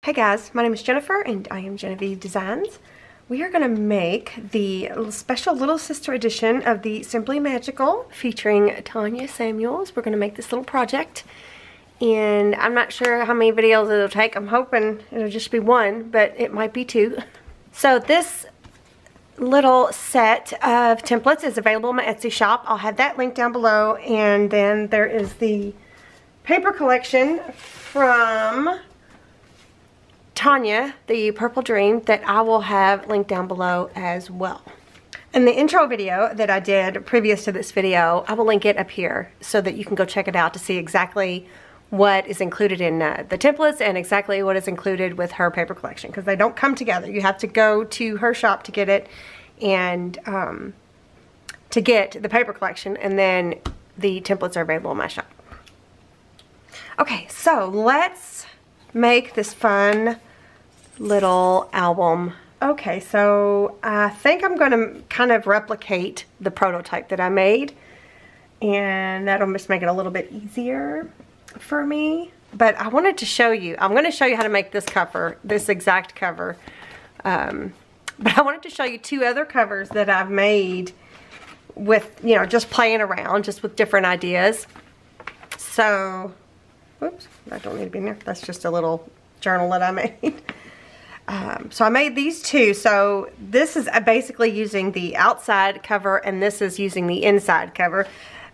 Hey guys, my name is Jennifer and I am Genevieve Designs. We are going to make the special little sister edition of the Simply Magical featuring Tanya Samuels. We're going to make this little project and I'm not sure how many videos it'll take. I'm hoping it'll just be one, but it might be two. So this little set of templates is available in my Etsy shop. I'll have that link down below, and then there is the paper collection from Tanya, the Purple Dream, that I will have linked down below as well. And the intro video that I did previous to this video, I will link it up here so that you can go check it out to see exactly what is included in the templates and exactly what is included with her paper collection, because they don't come together. You have to go to her shop to get it, and to get the paper collection, and then the templates are available in my shop. Okay, so let's make this fun little album. Okay, so I think I'm going to kind of replicate the prototype that I made, and that'll just make it a little bit easier for me. But I wanted to show you, I'm going to show you how to make this cover, this exact cover. But I wanted to show you two other covers that I've made with, you know, just playing around, just with different ideas. So, whoops, that don't need to be in there. That's just a little journal that I made. So I made these two. So this is basically using the outside cover, and this is using the inside cover.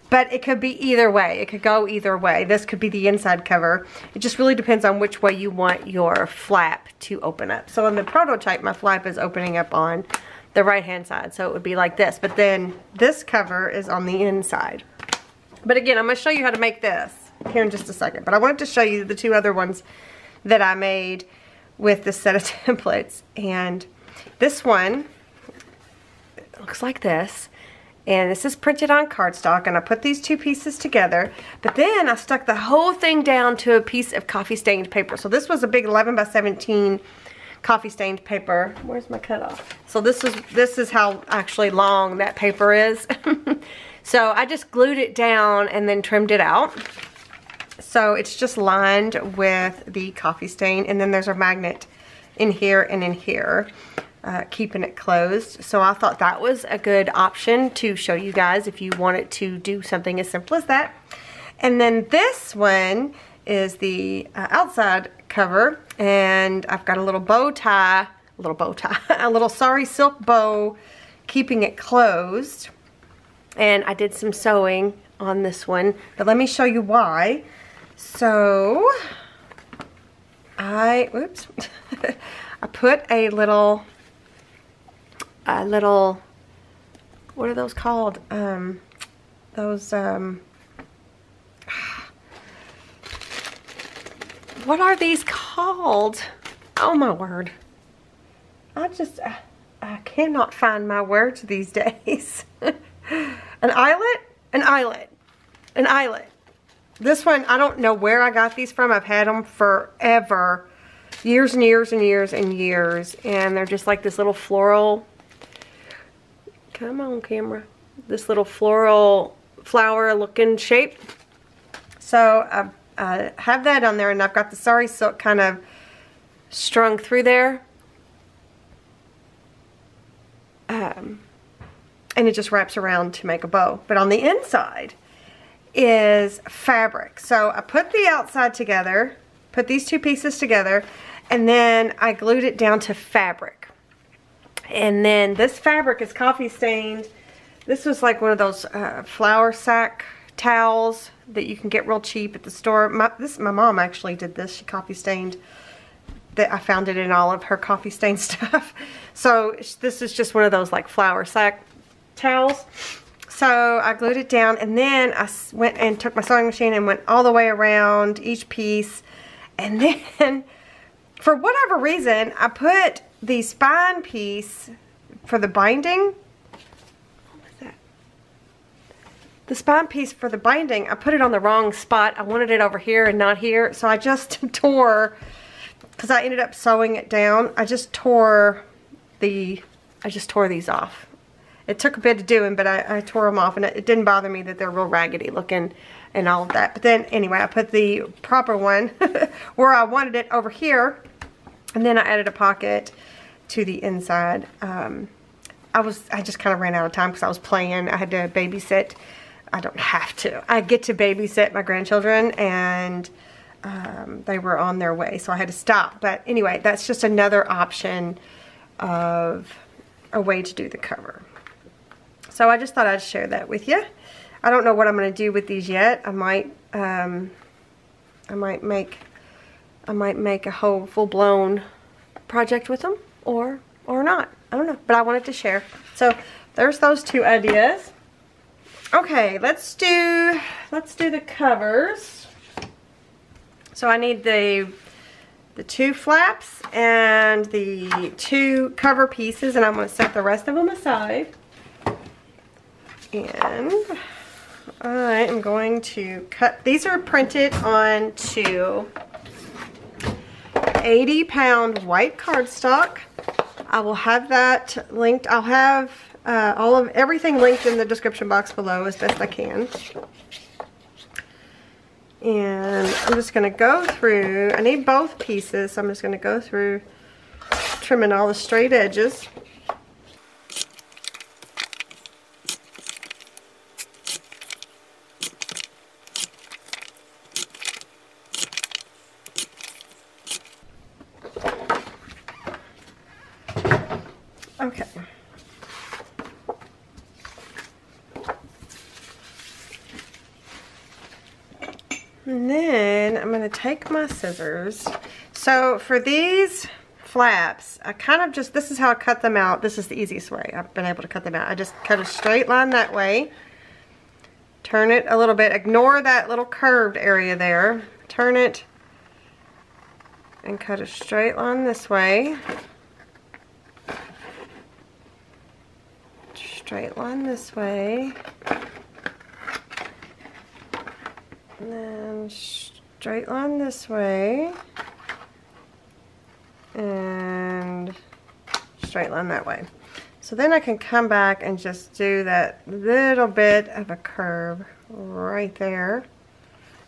But it could be either way. It could go either way. This could be the inside cover. It just really depends on which way you want your flap to open up. So in the prototype, my flap is opening up on the right-hand side. So it would be like this. But then this cover is on the inside. But again, I'm going to show you how to make this here in just a second. But I wanted to show you the two other ones that I made with this set of templates. And this one looks like this. And this is printed on cardstock, and I put these two pieces together, but then I stuck the whole thing down to a piece of coffee stained paper. So this was a big 11 by 17 coffee stained paper. Where's my cutoff? So this is how actually long that paper is. So I just glued it down and then trimmed it out. So it's just lined with the coffee stain, and then there's a magnet in here and in here. Keeping it closed. So I thought that was a good option to show you guys if you wanted to do something as simple as that. And then this one is the outside cover, and I've got a little bow tie, a little sari silk bow keeping it closed. And I did some sewing on this one, but let me show you why. So I put a little, what are those called? What are these called? Oh my word. I cannot find my words these days. An eyelet? An eyelet. An eyelet. This one, I don't know where I got these from. I've had them forever. Years and years and years and years. And they're just like this little floral, come on camera, this little floral flower looking shape. So I have that on there, and I've got the sari silk kind of strung through there. And it just wraps around to make a bow. But on the inside is fabric. So I put the outside together, put these two pieces together, and then I glued it down to fabric. And then this fabric is coffee stained. This was like one of those flour sack towels that you can get real cheap at the store. My mom actually did this. She coffee stained. I found it in all of her coffee stain stuff. So this is just one of those like flour sack towels. So I glued it down, and then I went and took my sewing machine and went all the way around each piece. And then, for whatever reason, I put the spine piece for the binding. What was that? The spine piece for the binding, I put it on the wrong spot. I wanted it over here and not here. So I just tore, because I ended up sewing it down, I just tore these off. It took a bit of doing, but I tore them off, and it didn't bother me that they're real raggedy looking and all of that. But then, anyway, I put the proper one where I wanted it over here, And then I added a pocket to the inside. I just kind of ran out of time because I was playing. I had to babysit. I don't have to. I get to babysit my grandchildren, and they were on their way, so I had to stop. But anyway, that's just another option of a way to do the cover. So I just thought I'd share that with you. I don't know what I'm going to do with these yet. I might make a whole full-blown project with them, or not. I don't know, but I wanted to share. So there's those two ideas. Okay, let's do the covers. So I need the 2 flaps and the 2 cover pieces, and I'm going to set the rest of them aside. And I am going to cut. These are printed onto 80-pound white cardstock. I will have that linked. I'll have everything linked in the description box below as best I can. And I'm just going to go through. I need both pieces, so I'm just going to go through trimming all the straight edges. Okay. And then I'm going to take my scissors. So for these flaps, I kind of just, this is how I cut them out. This is the easiest way I've been able to cut them out. I just cut a straight line that way. Turn it a little bit. Ignore that little curved area there. Turn it and cut a straight line this way. Straight line this way. And then straight line this way. And straight line that way. So then I can come back and just do that little bit of a curve right there.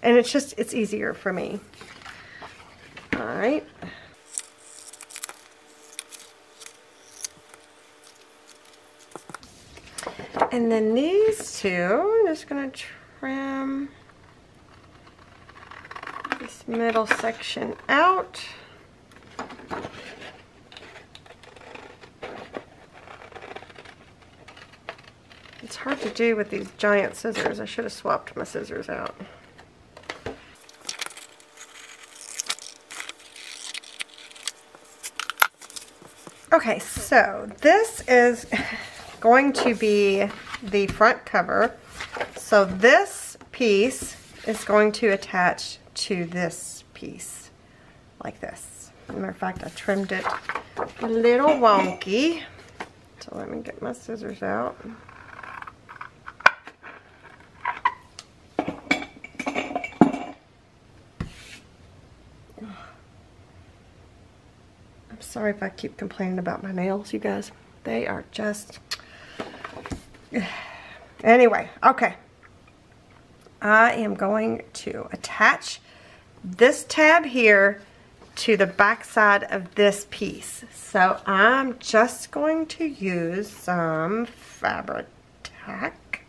And it's easier for me. Alright. And then these two, I'm just going to trim this middle section out. It's hard to do with these giant scissors. I should have swapped my scissors out. Okay, so this is going to be the front cover. So this piece is going to attach to this piece like this. As a matter of fact, I trimmed it a little wonky. So let me get my scissors out. I'm sorry if I keep complaining about my nails, you guys. They are just... Anyway, okay. I am going to attach this tab here to the back side of this piece. So I'm just going to use some Fabri-Tac.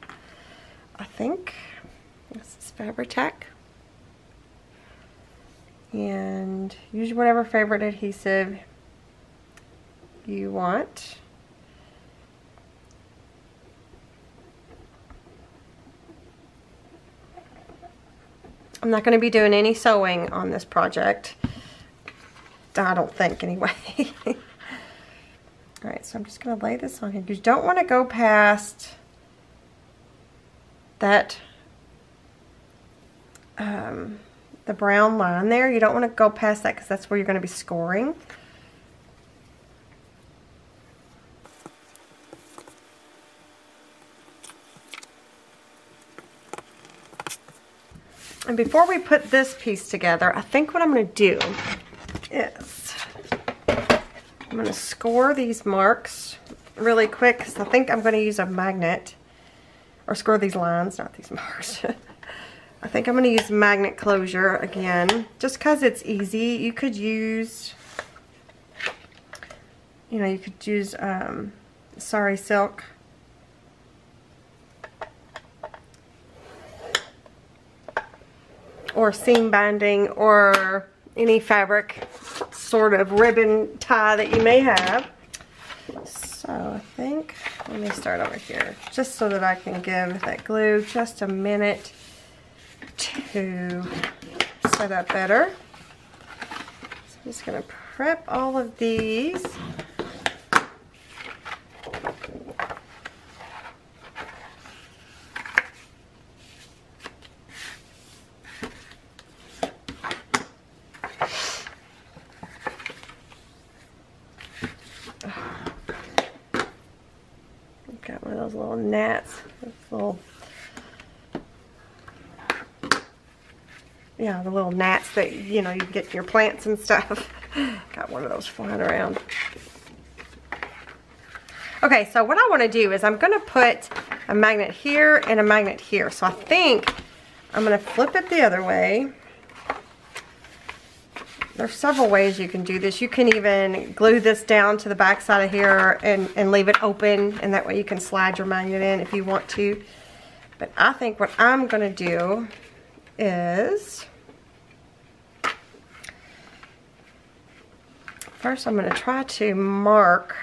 I think this is Fabri-Tac. And use whatever favorite adhesive you want. I'm not going to be doing any sewing on this project. I don't think, anyway. Alright, so I'm just going to lay this on here. You don't want to go past that, the brown line there. You don't want to go past that because that's where you're going to be scoring. And before we put this piece together, I think what I'm going to do is I'm going to score these marks really quick because I think I'm going to use a magnet, or score these lines, not these marks. I think I'm going to use magnet closure again just because it's easy. You could use You know, you could use sari silk. Or seam binding, or any fabric sort of ribbon tie that you may have. So I think, let me start over here, just so that I can give that glue just a minute to set up better. So I'm just going to prep all of these. Got one of those little gnats, yeah, the little gnats that, you know, you get in your plants and stuff. Got one of those flying around. Okay, so what I want to do is I'm going to put a magnet here and a magnet here. So I think I'm going to flip it the other way. There's several ways you can do this. You can even glue this down to the back side of here and leave it open, and that way you can slide your magnet in if you want to. But I think what I'm going to do is, first I'm going to try to mark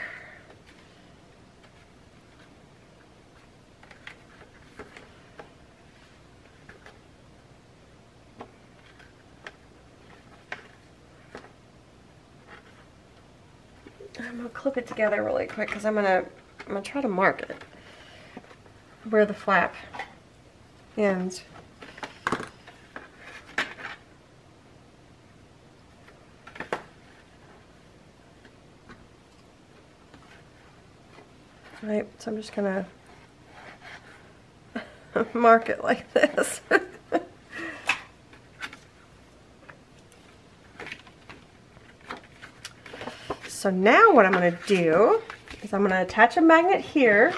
I'm going to clip it together really quick because I'm going to try to mark it where the flap ends. Right, so I'm just going to mark it like this. So now what I'm going to do is I'm going to attach a magnet here.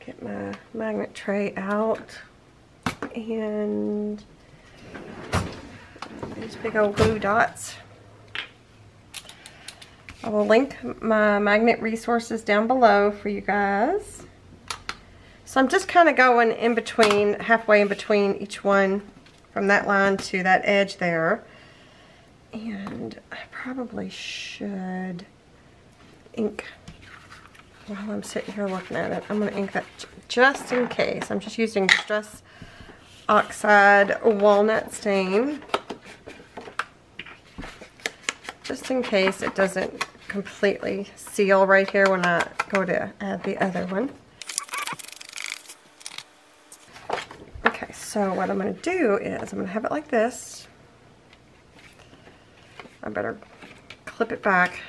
Get my magnet tray out. And these big old glue dots. I will link my magnet resources down below for you guys. So I'm just kind of going in between, halfway in between each one from that line to that edge there. And I probably should ink while I'm sitting here looking at it. I'm going to ink that just in case. I'm just using Distress Oxide Walnut Stain, just in case it doesn't completely seal right here when I go to add the other one. Okay, so what I'm going to do is I'm going to have it like this. I better clip it back.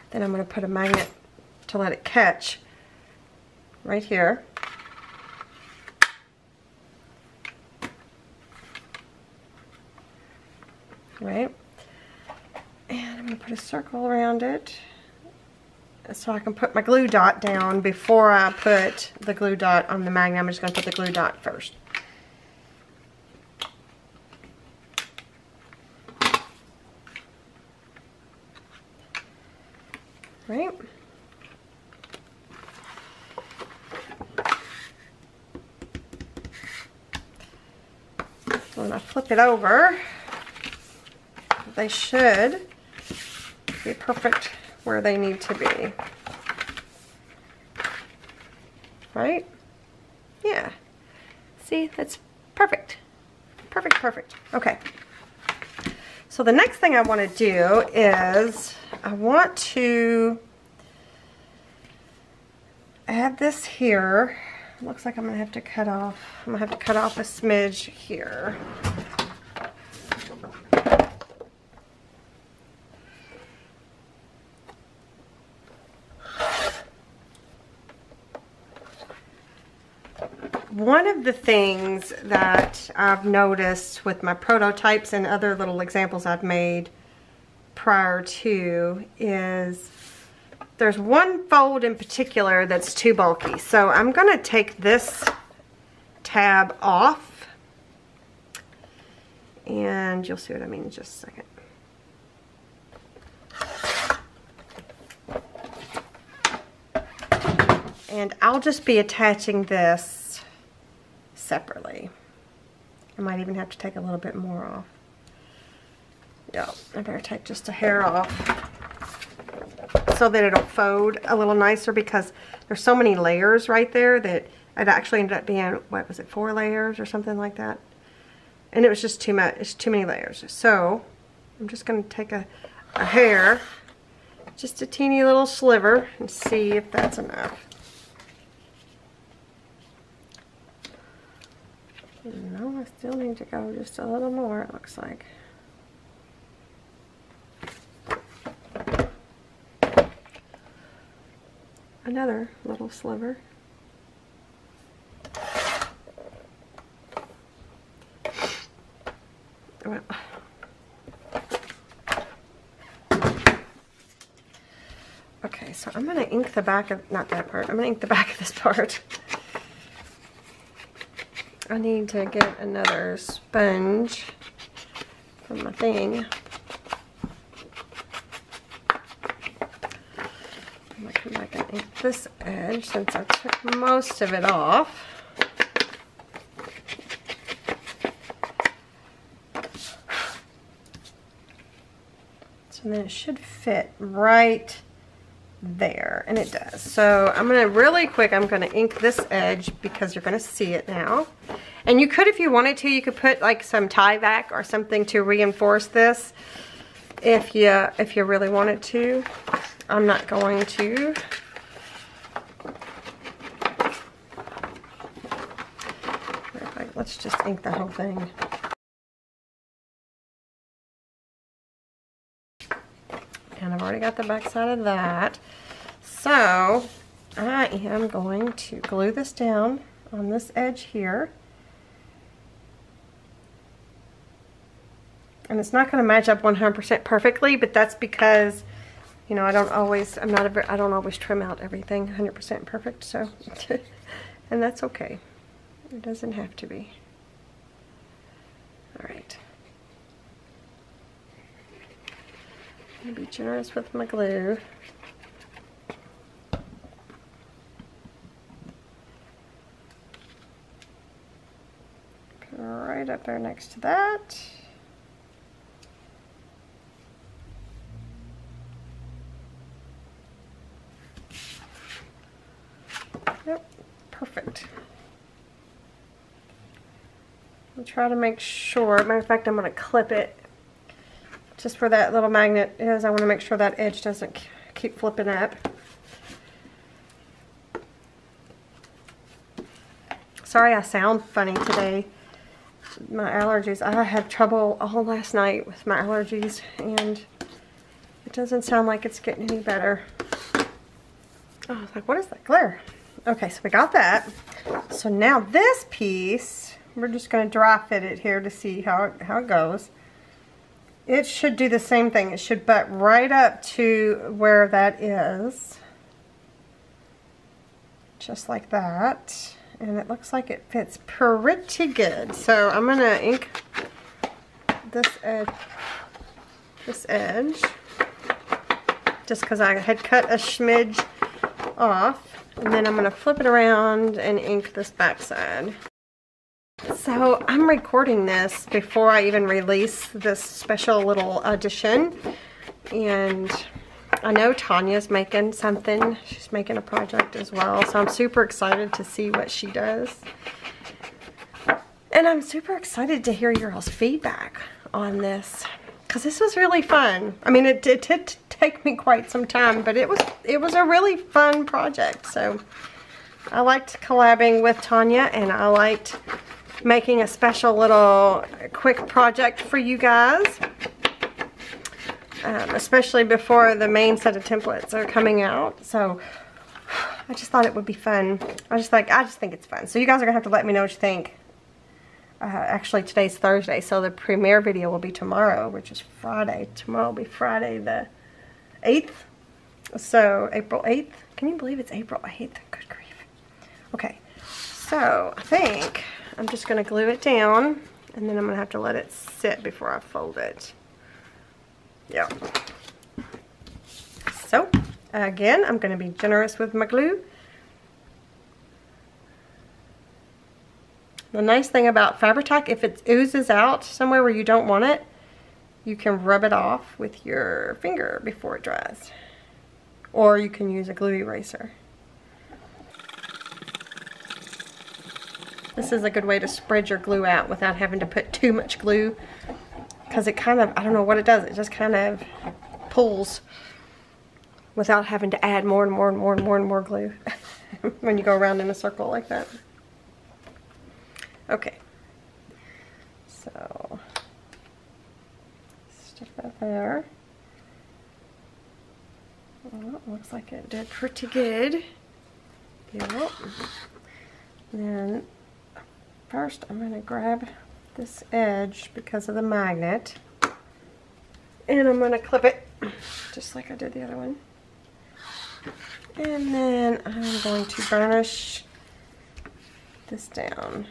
Then I'm going to put a magnet to let it catch right here. Right, and I'm going to put a circle around it so I can put my glue dot down before I put the glue dot on the magnet. I'm just going to put the glue dot first. Right. So when I flip it over, they should be perfect where they need to be. Right? Yeah. See, that's perfect. Perfect, perfect. Okay. So the next thing I want to do is I want to add this here. Looks like I'm going to have to cut off. I'm going to have to cut off a smidge here. one of the things that I've noticed with my prototypes and other little examples I've made prior to is there's one fold in particular that's too bulky. So I'm going to take this tab off, and you'll see what I mean in just a second. And I'll just be attaching this separately. I might even have to take a little bit more off. Yeah, I better take just a hair off so that it'll fold a little nicer, because there's so many layers right there that it actually ended up being, what was it, 4 layers or something like that. And it was just too much, it's too many layers. So I'm just going to take a hair, just a teeny little sliver, and see if that's enough. No, I still need to go just a little more, it looks like. Another little sliver. Well, okay, so I'm going to ink the back of, not that part, I'm going to ink the back of this part. I need to get another sponge from my thing. I'm going to come back and ink this edge since I took most of it off. So then it should fit right there, and it does. So I'm going to really quick, I'm going to ink this edge because you're going to see it now. And you could, if you wanted to, you could put like some tie-back or something to reinforce this if you really wanted to. I'm not going to. Let's just ink the whole thing. And I've already got the back side of that. So I am going to glue this down on this edge here. And it's not going to match up 100% perfectly, but that's because, you know, I don't always trim out everything 100% perfect, so and that's okay. It doesn't have to be. All right. I'm going to be generous with my glue. Put it right up there next to that. Yep, perfect. I'll try to make sure, matter of fact, I'm going to clip it just where that little magnet is. I want to make sure that edge doesn't keep flipping up. Sorry I sound funny today. My allergies, I had trouble all last night with my allergies, and it doesn't sound like it's getting any better. Oh, I was like, what is that glare? Okay, so we got that. So now this piece, we're just going to dry fit it here to see how it goes. It should do the same thing. It should butt right up to where that is. Just like that. And it looks like it fits pretty good. So I'm going to ink this edge. Just because I had cut a smidge off. And then I'm going to flip it around and ink this back side. So I'm recording this before I even release this special little edition, and I know Tanya's making something. She's making a project as well, so I'm super excited to see what she does. And I'm super excited to hear your all's feedback on this, because this was really fun. I mean, it did take me quite some time, but it was a really fun project. So I liked collabing with Tanya, and I liked making a special little quick project for you guys, especially before the main set of templates are coming out. So I just thought it would be fun. I just think it's fun. So you guys are gonna have to let me know what you think. Actually, today's Thursday, so the premiere video will be tomorrow, which is Friday. Tomorrow will be Friday the 8th. So April 8th. Can you believe it's April 8th? Good grief. Okay, so I think I'm just gonna glue it down, and then I'm gonna have to let it sit before I fold it. Yeah. So again, I'm gonna be generous with my glue. The nice thing about Fabri-Tac, if it oozes out somewhere where you don't want it, you can rub it off with your finger before it dries. Or you can use a glue eraser. This is a good way to spread your glue out without having to put too much glue, because it kind of, I don't know what it does, it just kind of pulls without having to add more and more and more and more and more glue when you go around in a circle like that. Okay, so stick that there. Well, looks like it did pretty good. Yep. Then first I'm going to grab this edge because of the magnet, and I'm going to clip it just like I did the other one. And then I'm going to burnish this down.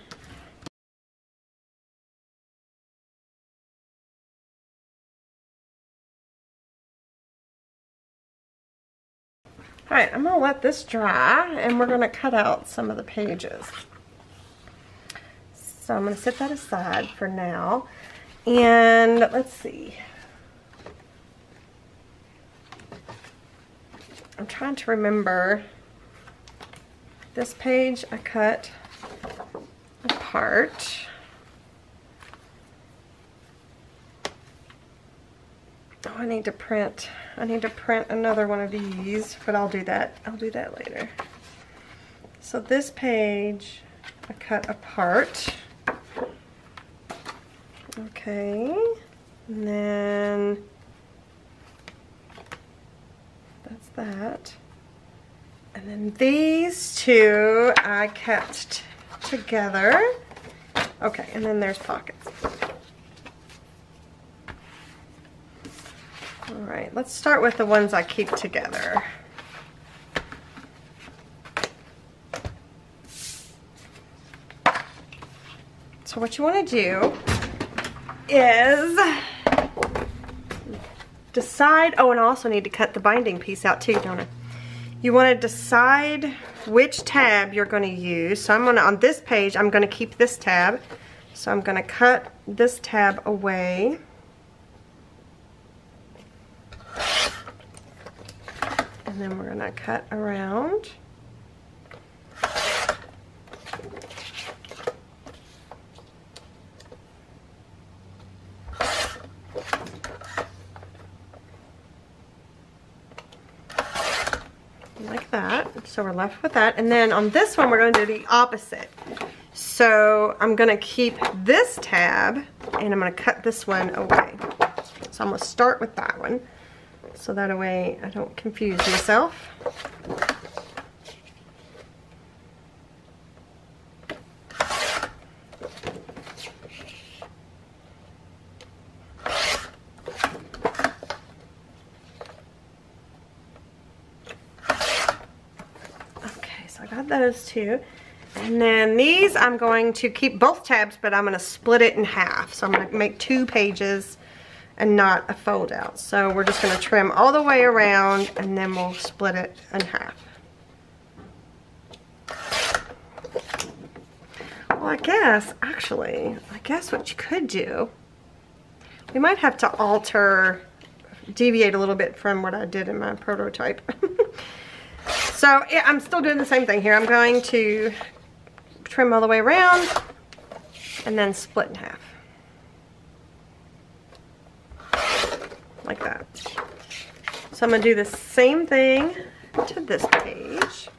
Alright, I'm going to let this dry, and we're going to cut out some of the pages. So I'm going to set that aside for now. And let's see. I'm trying to remember. This page I cut apart. Oh, I need to print another one of these, but I'll do that later. So this page I cut apart. Okay, and then that's that. And then these two I kept together. Okay, and then there's pockets. Alright, let's start with the ones I keep together. So what you want to do is decide, oh, and I also need to cut the binding piece out too, don't I? You want to decide which tab you're going to use. So I'm going to, on this page, I'm going to keep this tab. So I'm going to cut this tab away. And then we're going to cut around. Like that. So we're left with that. And then on this one, we're going to do the opposite. So I'm going to keep this tab, and I'm going to cut this one away. So I'm going to start with that one, so that way I don't confuse myself. Okay, so I got those two. And then these I'm going to keep both tabs, but I'm going to split it in half. So I'm going to make 2 pages and not a fold out. So we're just going to trim all the way around, and then we'll split it in half. Well, I guess what you could do, we might have to deviate a little bit from what I did in my prototype. So yeah, I'm still doing the same thing here. I'm going to trim all the way around and then split in half. Like that. So I'm going to do the same thing to this page.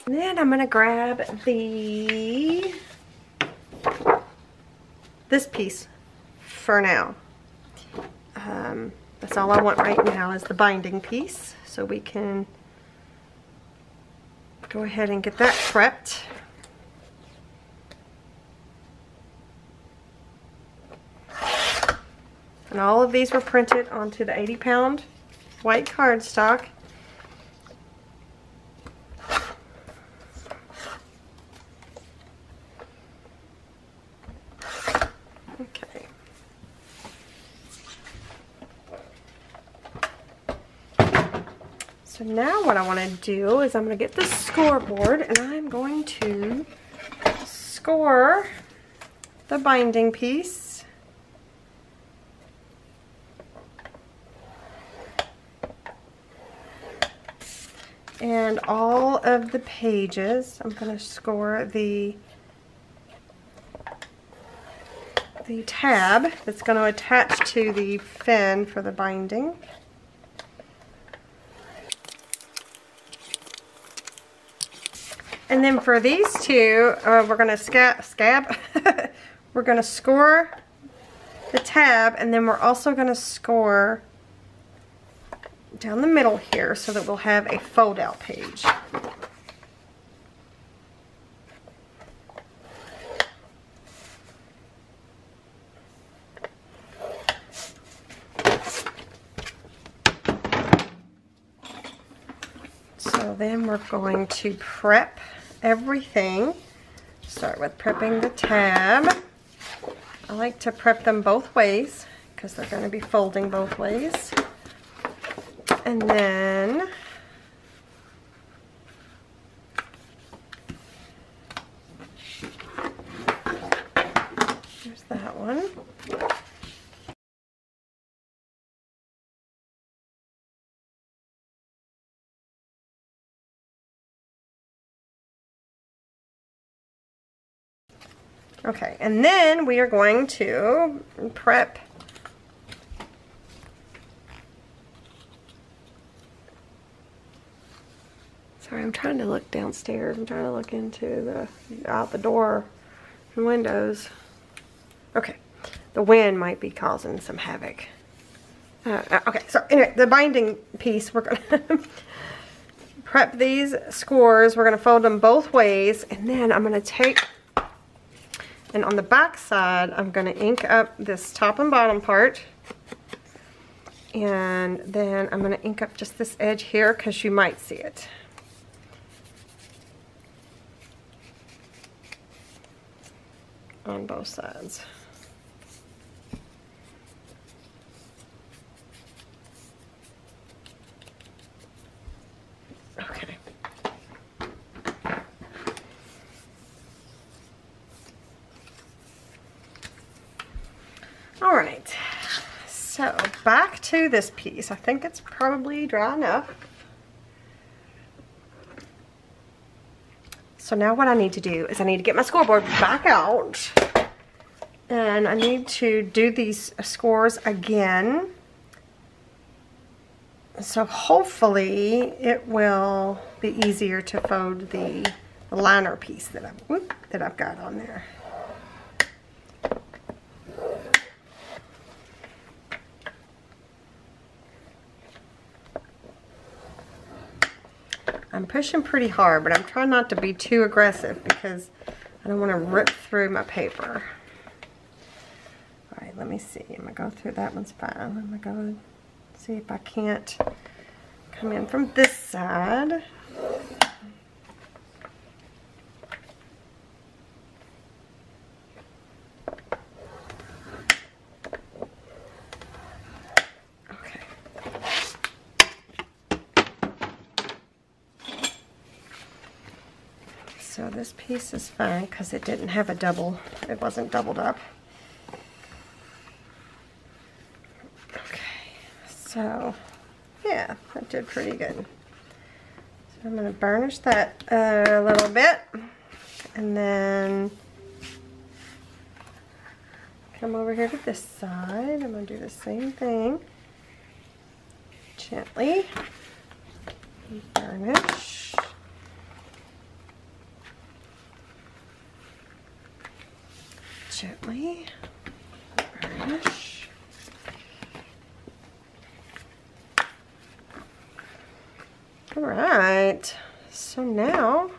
And then I'm going to grab this piece for now. That's all I want right now is the binding piece. So we can go ahead and get that prepped. And all of these were printed onto the 80-pound white cardstock. Okay. So now what I want to do is I'm going to get the scoreboard and I'm going to score the binding piece. And all of the pages, I'm going to score the tab that's going to attach to the fin for the binding. And then for these two, we're going to we're going to score the tab, and then we're also going to score down the middle here so that we'll have a fold out page. So then we're going to prep everything. Start with prepping the tab. I like to prep them both ways because they're going to be folding both ways. And then there's that one. Okay, and then we are going to prep Sorry, I'm trying to look downstairs. I'm trying to look into out the door and windows. Okay, the wind might be causing some havoc. Okay, so anyway, the binding piece, we're gonna prep these scores. We're gonna fold them both ways, and then I'm gonna take, and on the back side, I'm gonna ink up this top and bottom part. And then I'm gonna ink up just this edge here because you might see it. On both sides. Okay. All right. So back to this piece. I think it's probably dry enough. So now what I need to do is I need to get my scoreboard back out, and I need to do these scores again. So hopefully it will be easier to fold the liner piece that I've got on there. I'm pushing pretty hard, but I'm trying not to be too aggressive because I don't want to rip through my paper. All right, let me see. I'm going to go through that one's fine. I'm going to go see if I can't come in from this side. So this piece is fine because it didn't have a double, it wasn't doubled up. Okay, so yeah, that did pretty good. So I'm going to burnish that a little bit and then come over here to this side. I'm going to do the same thing. Gently burnish. Gently burnish. All right, so now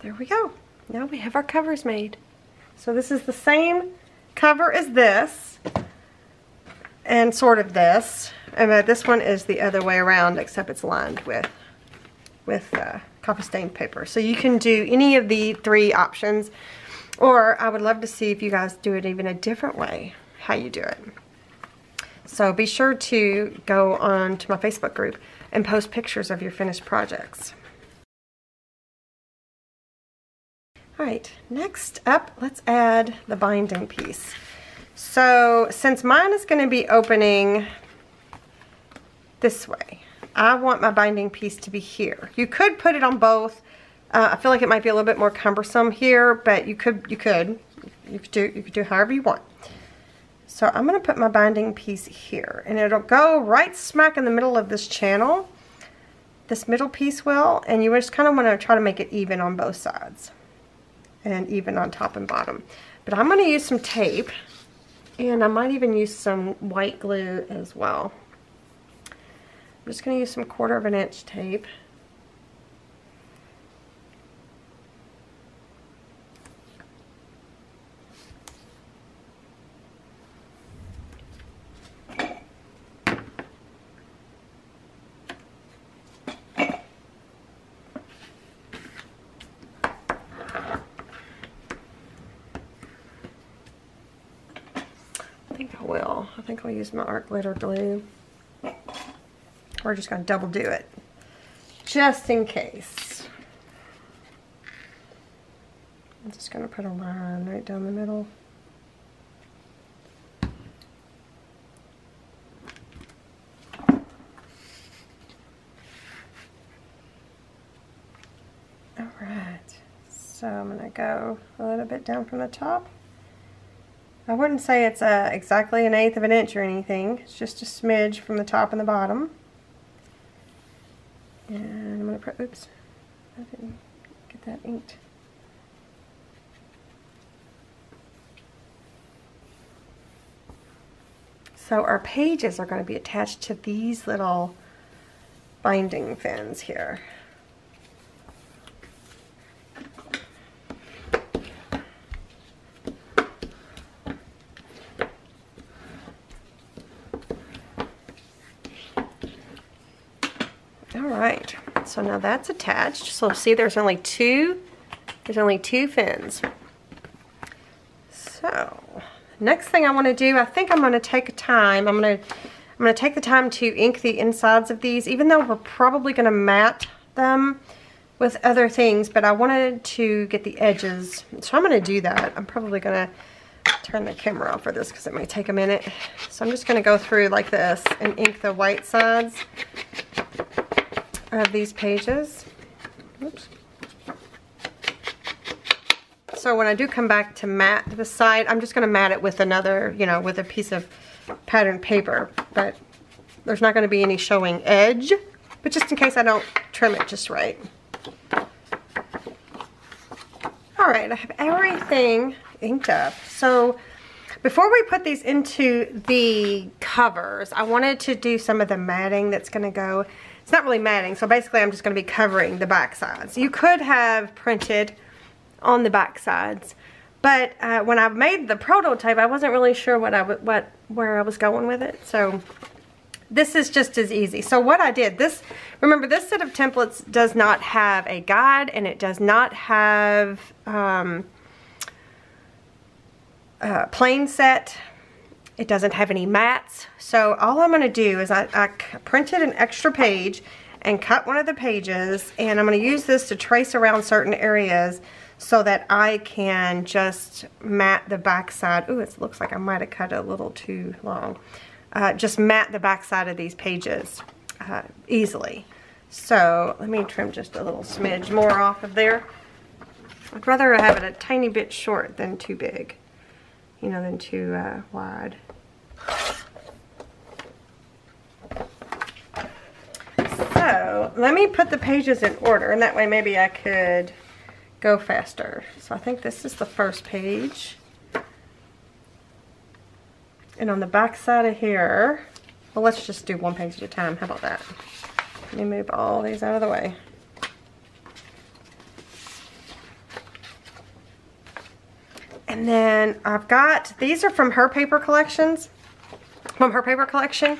there we go. Now we have our covers made. So this is the same cover as this and sort of this, and this one is the other way around, except it's lined with coffee stained paper. So you can do any of the 3 options, or I would love to see if you guys do it even a different way, how you do it. So be sure to go on to my Facebook group and post pictures of your finished projects. Alright, next up, let's add the binding piece. So since mine is going to be opening this way, I want my binding piece to be here. You could put it on both. I feel like it might be a little bit more cumbersome here, but you could do however you want. So I'm going to put my binding piece here, and it'll go right smack in the middle of this channel. This middle piece will, and you just kind of want to try to make it even on both sides and even on top and bottom. But I'm going to use some tape, and I might even use some white glue as well. I'm just going to use some 1/4 inch tape. I think I'll use my art glitter glue. We're just going to double do it, just in case. I'm just going to put a line right down the middle. Alright, so I'm going to go a little bit down from the top. I wouldn't say it's exactly 1/8 of an inch or anything. It's just a smidge from the top and the bottom. And I'm going to put, oops, I didn't get that inked. So our pages are going to be attached to these little binding fins here. Alright, so now that's attached. So see, there's only two fins. So next thing I want to do, I think I'm going to take time. I'm going to take the time to ink the insides of these, even though we're probably going to matte them with other things, but I wanted to get the edges. So I'm going to do that. I'm probably going to turn the camera off for this because it may take a minute. So I'm just going to go through like this and ink the white sides of these pages. Oops. So when I do come back to matte the side, I'm just going to matte it with another, with a piece of patterned paper, but there's not going to be any showing edge, but just in case I don't trim it just right. Alright, I have everything inked up. So before we put these into the covers, I wanted to do some of the matting that's going to go. It's not really matting, so basically I'm just going to be covering the back sides. You could have printed on the back sides, but when I made the prototype, I wasn't really sure where I was going with it. So this is just as easy. So what I did, remember this set of templates does not have a guide, and it does not have plain set. It doesn't have any mats. So all I'm going to do is I printed an extra page and cut one of the pages, and I'm going to use this to trace around certain areas so that I can just matte the back side. Ooh, it looks like I might have cut it a little too long. Just matte the back side of these pages easily. So let me trim just a little smidge more off of there. I'd rather have it a tiny bit short than too big, than too wide. So let me put the pages in order, and that way maybe I could go faster. So I think this is the first page, and on the back side of here Well, let's just do one page at a time. How about that? Let me move all these out of the way. And then I've got, these are from her paper collections, from her paper collection.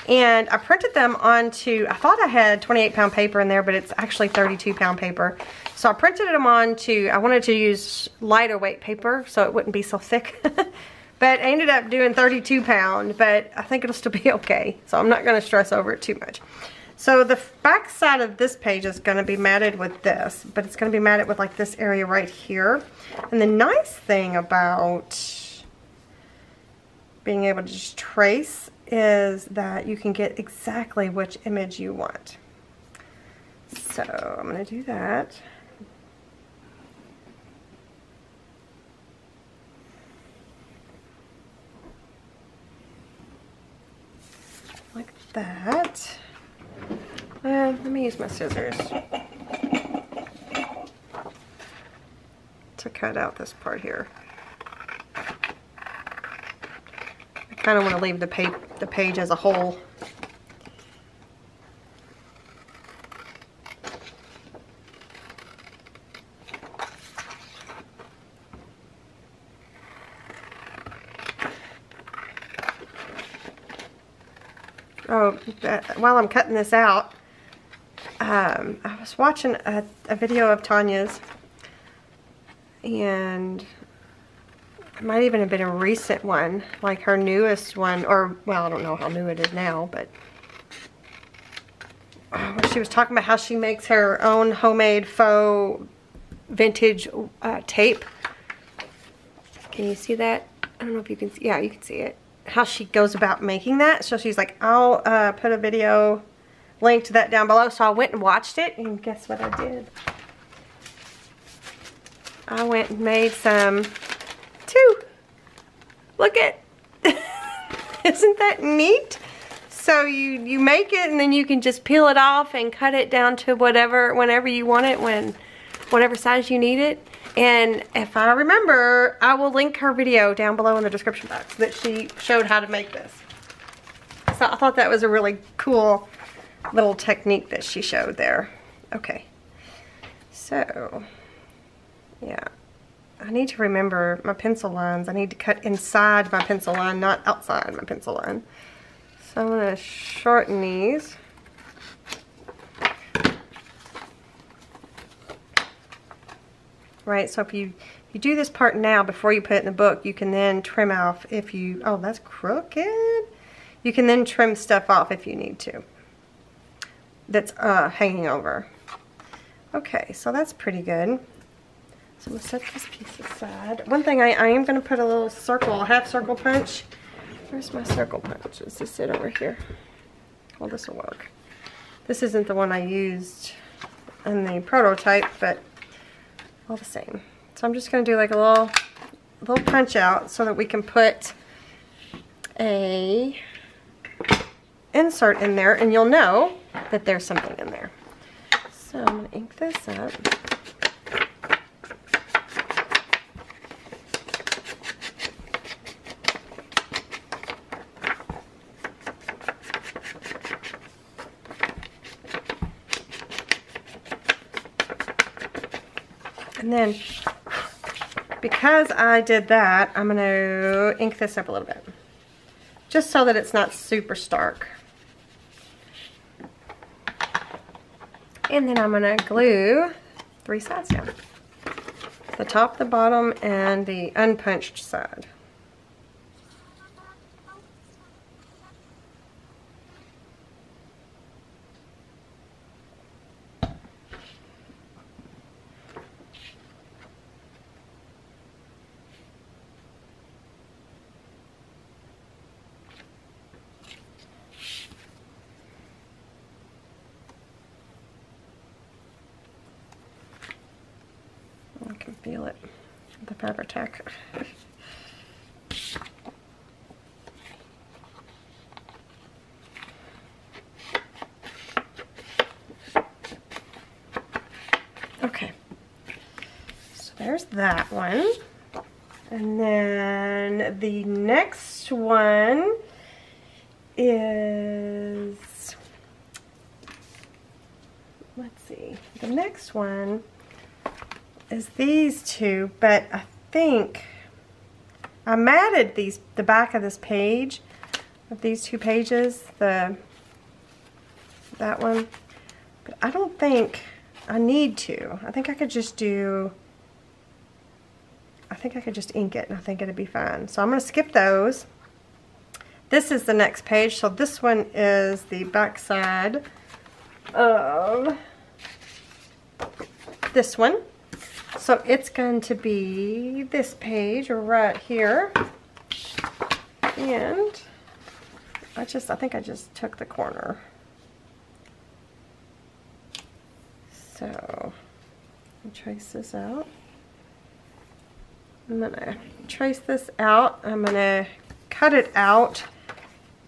And I printed them onto, I thought I had 28-pound paper in there, but it's actually 32-pound paper. So I printed them onto, I wanted to use lighter weight paper so it wouldn't be so thick. But I ended up doing 32-pound, but I think it'll still be okay. So I'm not going to stress over it too much. So the back side of this page is going to be matted with this, but it's going to be matted with like this area right here. And the nice thing about being able to just trace is that you can get exactly which image you want. So I'm going to do that. Like that. Let me use my scissors to cut out this part here. I kind of want to leave the page as a whole. Oh, while I'm cutting this out, I was watching a video of Tanya's, and it might even have been a recent one, like her newest one, or, well, I don't know how new it is now, but she was talking about how she makes her own homemade faux vintage tape. Can you see that? I don't know if you can see. Yeah, you can see it. How she goes about making that. So she's like, I'll put a video link to that down below. So I went and watched it, and guess what I did? I went and made some too. Look at, isn't that neat? So you make it, and then you can just peel it off and cut it down to whenever you want it, whatever size you need it. And if I remember, I will link her video down below in the description box that she showed how to make this. So I thought that was a really cool little technique that she showed there. Okay. So, yeah. I need to remember my pencil lines. I need to cut inside my pencil line, not outside my pencil line. So I'm going to shorten these. Right, so if you do this part now before you put it in the book, you can then trim off if you, oh, that's crooked. You can then trim stuff off if you need to. That's hanging over. Okay, so that's pretty good. So I'm going to set this piece aside. One thing, I am going to put a little circle, a half circle punch. Where's my circle punch? Does this sit over here? Well, this will work. This isn't the one I used in the prototype, but all the same. So I'm just going to do like a little punch out so that we can put a insert in there, and you'll know that there's something in there. So I'm going to ink this up. And then, because I did that, I'm going to ink this up a little bit. Just so that it's not super stark. And then I'm going to glue 3 sides down. The top, the bottom, and the unpunched side. I can feel it, the Fabri-Tac. Okay, so there's that one. And then the next one is next one is these two, but I think I matted the back of this page, of these two pages, that one, but I don't think I need to. I think I could just ink it, and I think it'd be fine. So I'm going to skip those. This is the next page, so this one is the back side of this one. So it's going to be this page right here. And I think I just took the corner. So I'll trace this out. I'm going to trace this out. I'm going to cut it out.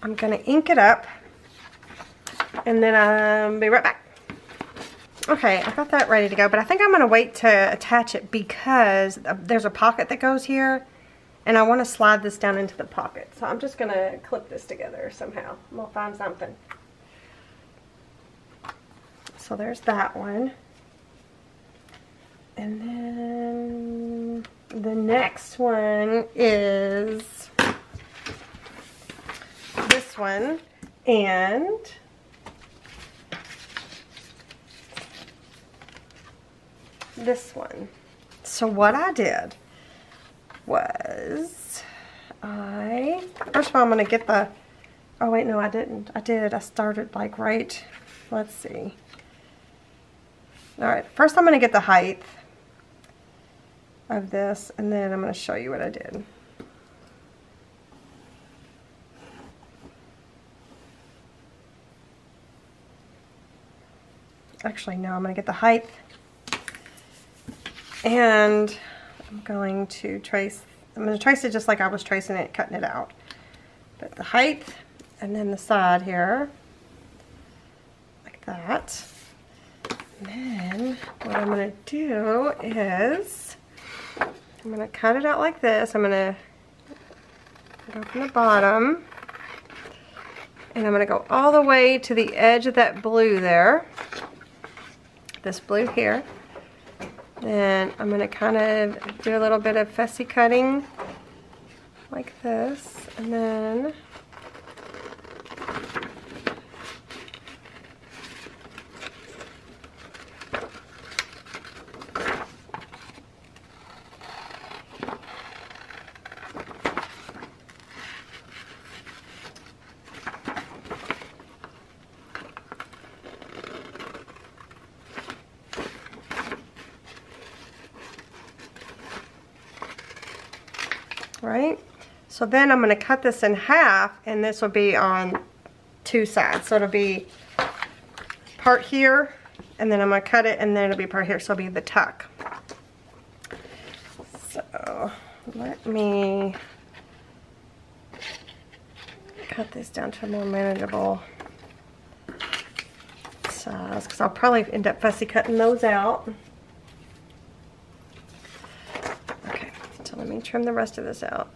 I'm going to ink it up. And then I'll be right back. Okay, I got that ready to go, but I think I'm going to wait to attach it because there's a pocket that goes here, and I want to slide this down into the pocket. So I'm just going to clip this together somehow. I'm going to find something. So there's that one. And then the next one is this one, and this one. So what I did was first of all, I'm going to get the, oh wait, no I didn't. I started like right, let's see. Alright, first I'm going to get the height of this, and then I'm going to show you what I did. Actually, no, I'm going to get the height, and I'm going to trace it just like I was tracing it, cutting it out. But the height, and then the side here, like that. And then what I'm going to do is I'm going to cut it out like this. I'm going to go from the bottom, and I'm going to go all the way to the edge of that blue there, this blue here. And I'm going to kind of do a little bit of fussy cutting like this, and then right? So then I'm going to cut this in half, and this will be on two sides. So it'll be part here, and then I'm going to cut it, and then it'll be part here, so it'll be the tuck. So let me cut this down to a more manageable size, because I'll probably end up fussy cutting those out. So let me trim the rest of this out.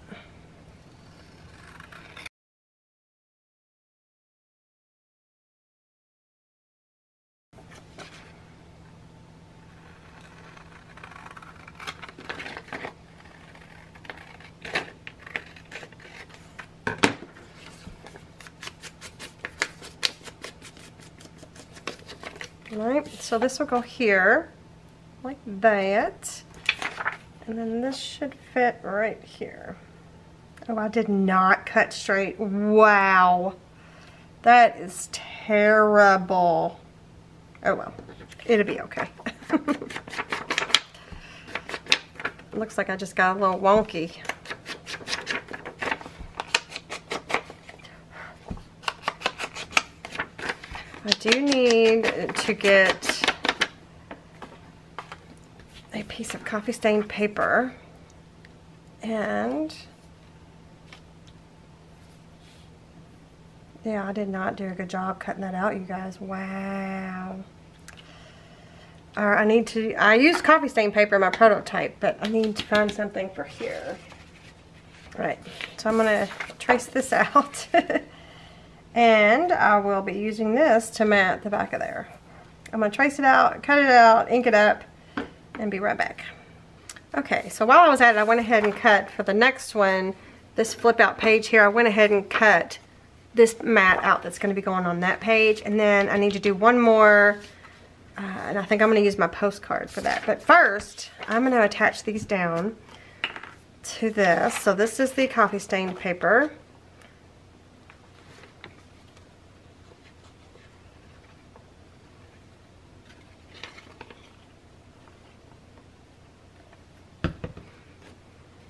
Alright, so this will go here, like that. And then this should fit right here. Oh, I did not cut straight. Wow. That is terrible. Oh well, it'll be okay. Looks like I just got a little wonky. I do need to get a piece of coffee stained paper, and yeah, I did not do a good job cutting that out, you guys. Wow. I used coffee stained paper in my prototype, but I need to find something for here. Right, so I'm going to trace this out and I will be using this to mat the back of there. I'm going to trace it out, cut it out, ink it up, and be right back. Okay, so while I was at it, I went ahead and cut for the next one, this flip out page here, I went ahead and cut this mat out that's going to be going on that page. And then I need to do one more, and I think I'm going to use my postcard for that. But first, I'm going to attach these down to this. So this is the coffee stained paper.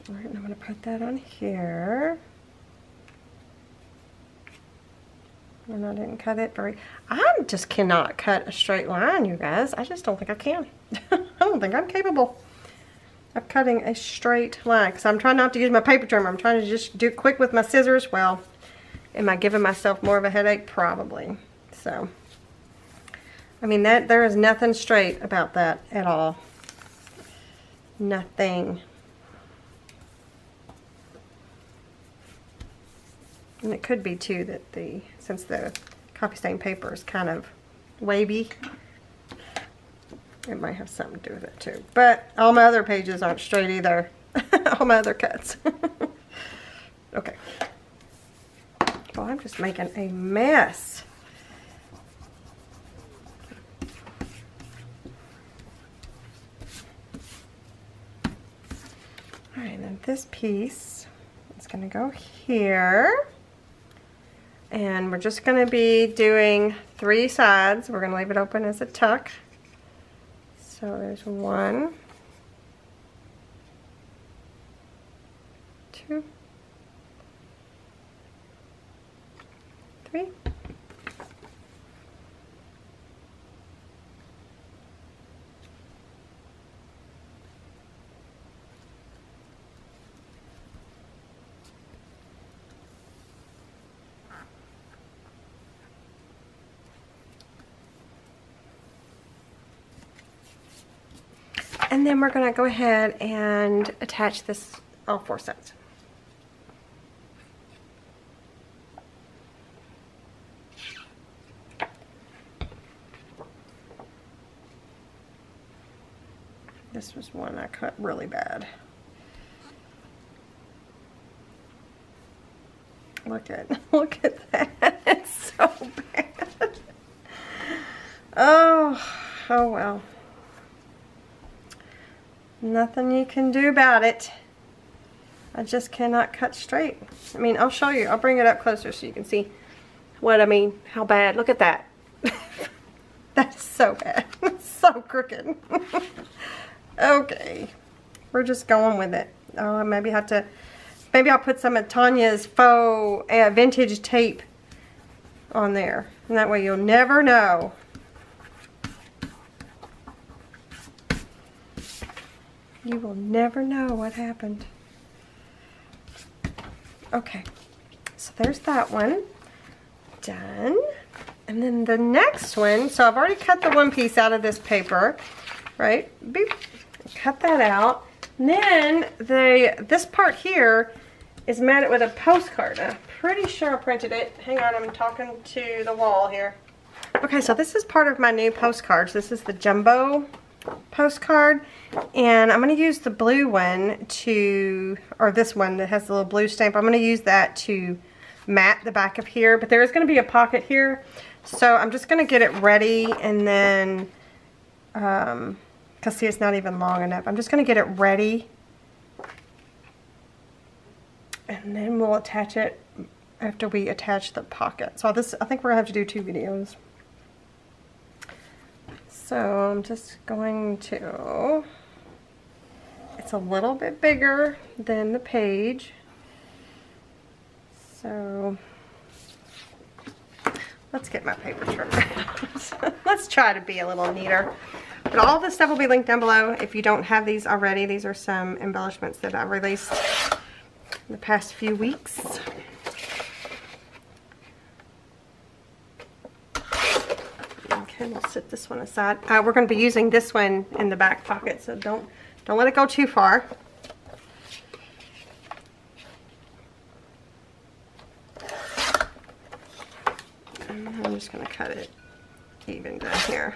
Alright, and I'm going to put that on here. And I didn't cut it very... I just cannot cut a straight line, you guys. I just don't think I can. I don't think I'm capable of cutting a straight line. Because I'm trying not to use my paper trimmer. I'm trying to just do quick with my scissors. Well, am I giving myself more of a headache? Probably. So, I mean, there is nothing straight about that at all. Nothing. And it could be too that since the coffee stain paper is kind of wavy, it might have something to do with it too. But all my other pages aren't straight either. All my other cuts. Okay. Well, I'm just making a mess. Alright, and then this piece is going to go here. And we're just going to be doing 3 sides. We're going to leave it open as a tuck. So there's 1, 2, 3. And then we're going to go ahead and attach this all 4 sides. This was one I cut really bad. Look at that. It's so bad. Oh well. Nothing you can do about it. I just cannot cut straight. I mean, I'll show you. I'll bring it up closer so you can see what I mean. How bad. Look at that. That's so bad. It's so crooked. Okay. We're just going with it. Oh, maybe I'll put some of Tanya's faux vintage tape on there. And that way you'll never know. You will never know what happened. Okay, so there's that one done. And then the next one, so I've already cut the one piece out of this paper, right? Beep. Cut that out. And then this part here is matted with a postcard. I'm pretty sure I printed it. Hang on, I'm talking to the wall here. Okay, so this is part of my new postcards. This is the jumbo postcard, and I'm going to use the blue one or this one that has the little blue stamp. I'm going to use that to mat the back of here, but there is going to be a pocket here, so I'm just going to get it ready, and then because see, it's not even long enough. I'm just going to get it ready, and then we'll attach it after we attach the pocket. So I think we're going to have to do 2 videos. So I'm just going to, it's a little bit bigger than the page. So let's get my paper trimmer out. Let's try to be a little neater. But all this stuff will be linked down below. If you don't have these already, these are some embellishments that I released in the past few weeks. Okay, we'll set this one aside. We're going to be using this one in the back pocket, so don't let it go too far. And I'm just going to cut it even down here.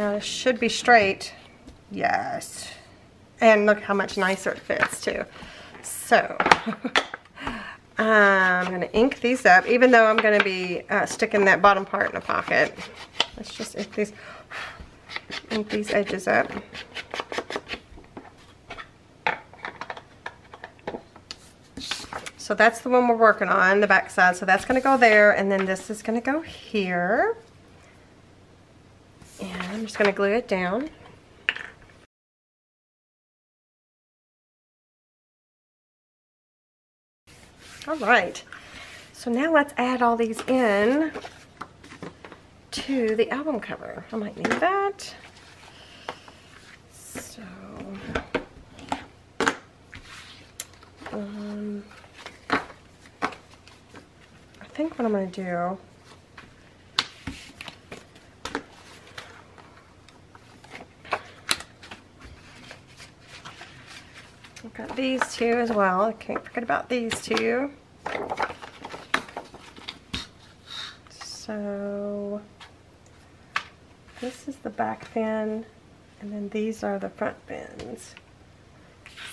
Now this should be straight. Yes. And look how much nicer it fits too. So I'm going to ink these up, even though I'm going to be sticking that bottom part in the pocket. Let's just ink these edges up. So that's the one we're working on, the back side. So that's going to go there, and then this is going to go here. And I'm just going to glue it down. All right, so now let's add all these in to the album cover. I might need that. So, I think what I'm going to do, I've got these two as well. I can't forget about these two. So this is the back fin, and then these are the front fins.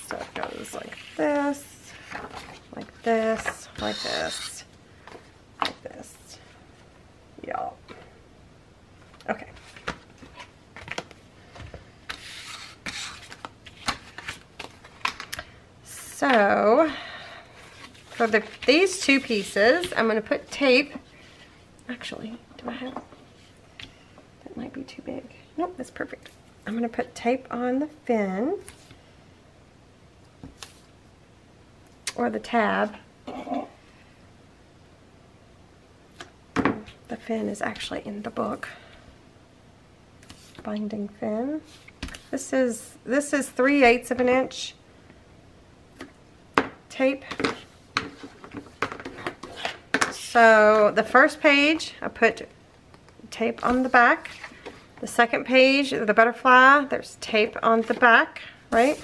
So it goes like this, like this, like this, like this. Y'all. Okay. So for these two pieces, I'm going to put tape. Actually, do I have? That might be too big. Nope, that's perfect. I'm going to put tape on the fin or the tab. The fin is actually in the book. Binding fin. This is 3/8 of an inch tape. So the first page, I put tape on the back. The second page, the butterfly, there's tape on the back, right?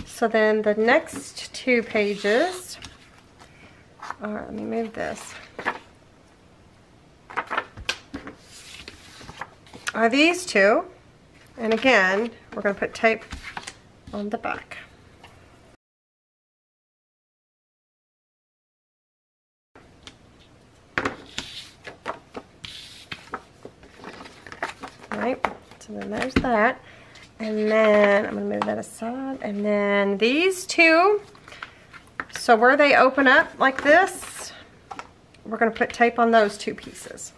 So then the next two pages, let me move this, are these two. And again, we're going to put tape on the back. Right, so then there's that, and then I'm going to move that aside, and then these two, so where they open up like this, we're going to put tape on those two pieces.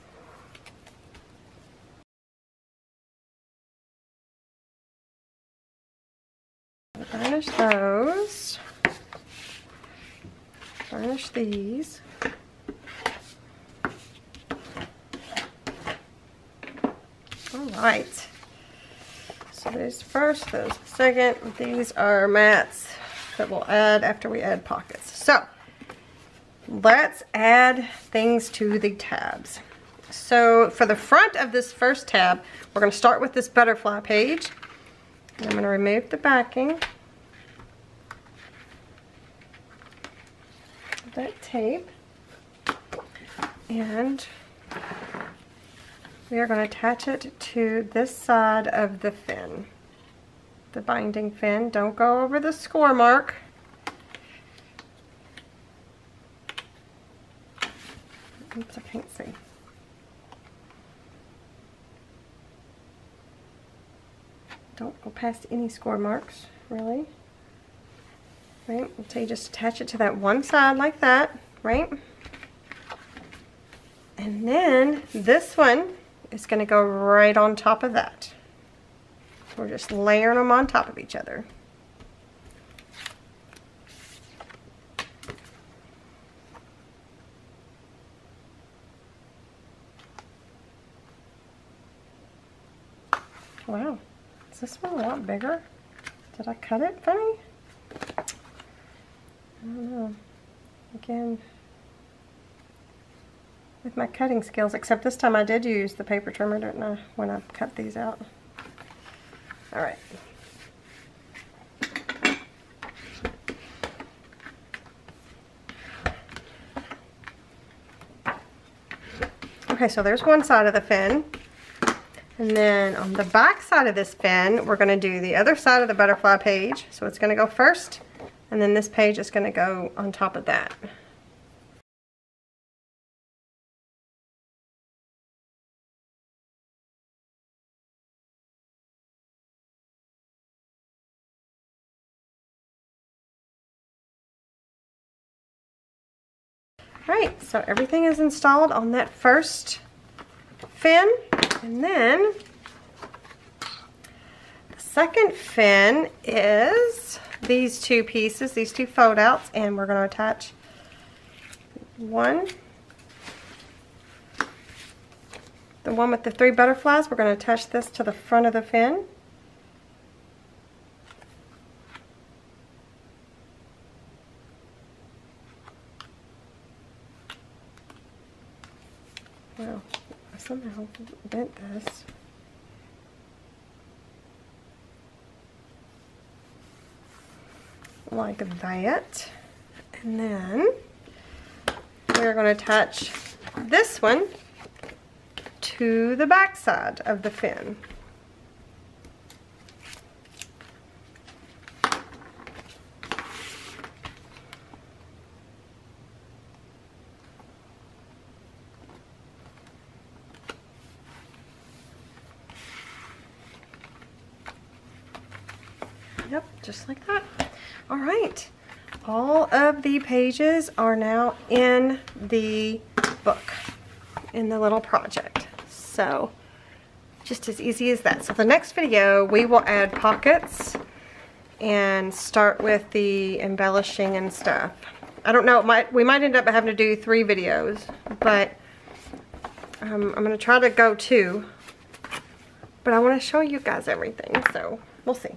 Varnish those, varnish these. Alright, so those first, those second. These are mats that we'll add after we add pockets. So let's add things to the tabs. So for the front of this first tab, we're going to start with this butterfly page. And I'm going to remove the backing of that tape, and we are going to attach it to this side of the fin, the binding fin. Don't go over the score mark. Oops, I can't see. Don't go past any score marks, really. Right, so you just attach it to that one side like that, right? And then this one is going to go right on top of that. We're just layering them on top of each other. Wow, is this one a lot bigger? Did I cut it funny? I don't know. Again, with my cutting skills, except this time I did use the paper trimmer, didn't I, when I cut these out. Alright. Okay, so there's one side of the fin. And then on the back side of this fin, we're going to do the other side of the butterfly page. So it's going to go first, and then this page is going to go on top of that. Alright, so everything is installed on that first fin, and then the second fin is these two pieces, these two fold outs, and we're going to attach one, the one with the 3 butterflies. We're going to attach this to the front of the fin. Well, I somehow bent this. Like that. And then we're going to attach this one to the back side of the fin. Yep, just like that. All right, all of the pages are now in the book, in the little project. So just as easy as that. So the next video, we will add pockets and start with the embellishing and stuff. I don't know, we might end up having to do 3 videos, but I'm gonna try to go 2, but I want to show you guys everything, so we'll see.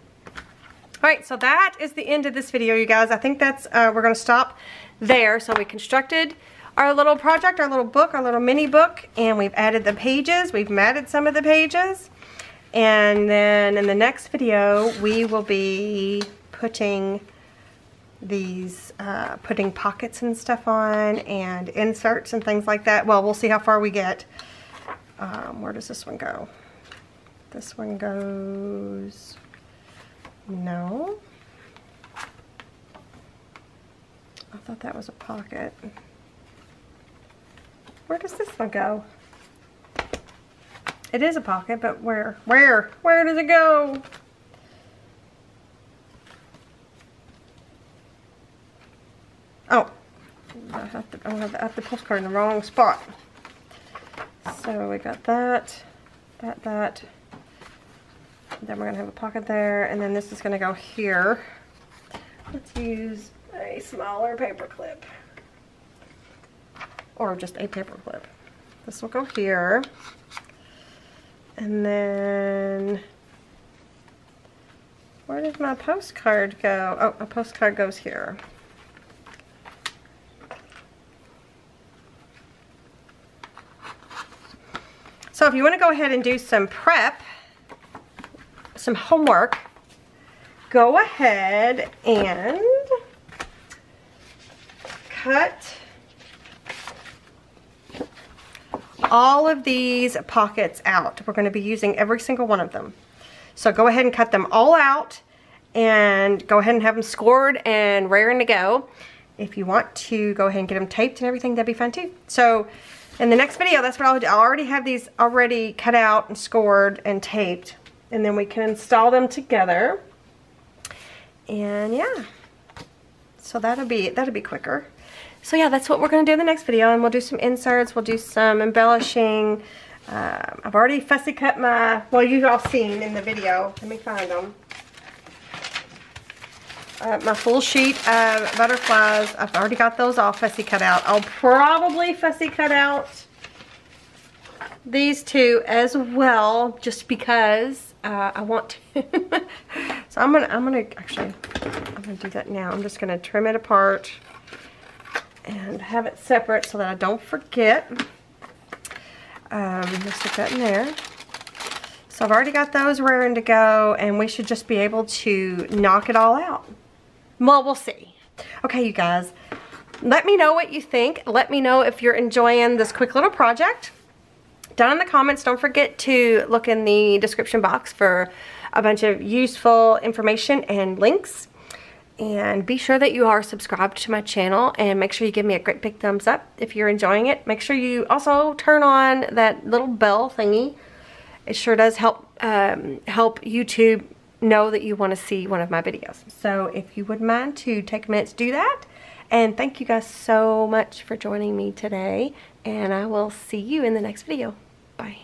Alright, so that is the end of this video, you guys. I think that's, we're going to stop there. So we constructed our little project, our little book, our little mini book, and we've added the pages. We've matted some of the pages. And then in the next video, we will be putting these, putting pockets and stuff on, and inserts and things like that. Well, we'll see how far we get. Where does this one go? This one goes... No. I thought that was a pocket. Where does this one go? It is a pocket, but where? Where does it go? Oh, I have the postcard in the wrong spot. So we got that. Then we're going to have a pocket there, and then this is going to go here. Let's use a smaller paper clip, or just a paper clip. This will go here, and then where did my postcard go? Oh, my postcard goes here. So if you want to go ahead and do some prep, some homework, go ahead and cut all of these pockets out. We're going to be using every single one of them. So go ahead and cut them all out and go ahead and have them scored and raring to go. If you want to go ahead and get them taped and everything, that'd be fun too. So in the next video, that's what I'll do. I already have these already cut out and scored and taped. And then we can install them together. And yeah, so that'll be quicker. So yeah, that's what we're going to do in the next video. And we'll do some inserts. We'll do some embellishing. I've already fussy cut my, well, you've all seen in the video. Let me find them. My full sheet of butterflies. I've already got those all fussy cut out. I'll probably fussy cut out these two as well, just because I want to. So I'm gonna do that now. I'm just gonna trim it apart and have it separate so that I don't forget. Just stick that in there. So I've already got those raring to go, and we should just be able to knock it all out. Well, we'll see. Okay, you guys, let me know what you think. Let me know if you're enjoying this quick little project. down in the comments, don't forget to look in the description box for a bunch of useful information and links. And be sure that you are subscribed to my channel, and make sure you give me a great big thumbs up if you're enjoying it. Make sure you also turn on that little bell thingy. It sure does help help YouTube know that you want to see one of my videos. So if you wouldn't mind to take a minute to do that. And thank you guys so much for joining me today, and I will see you in the next video. Bye.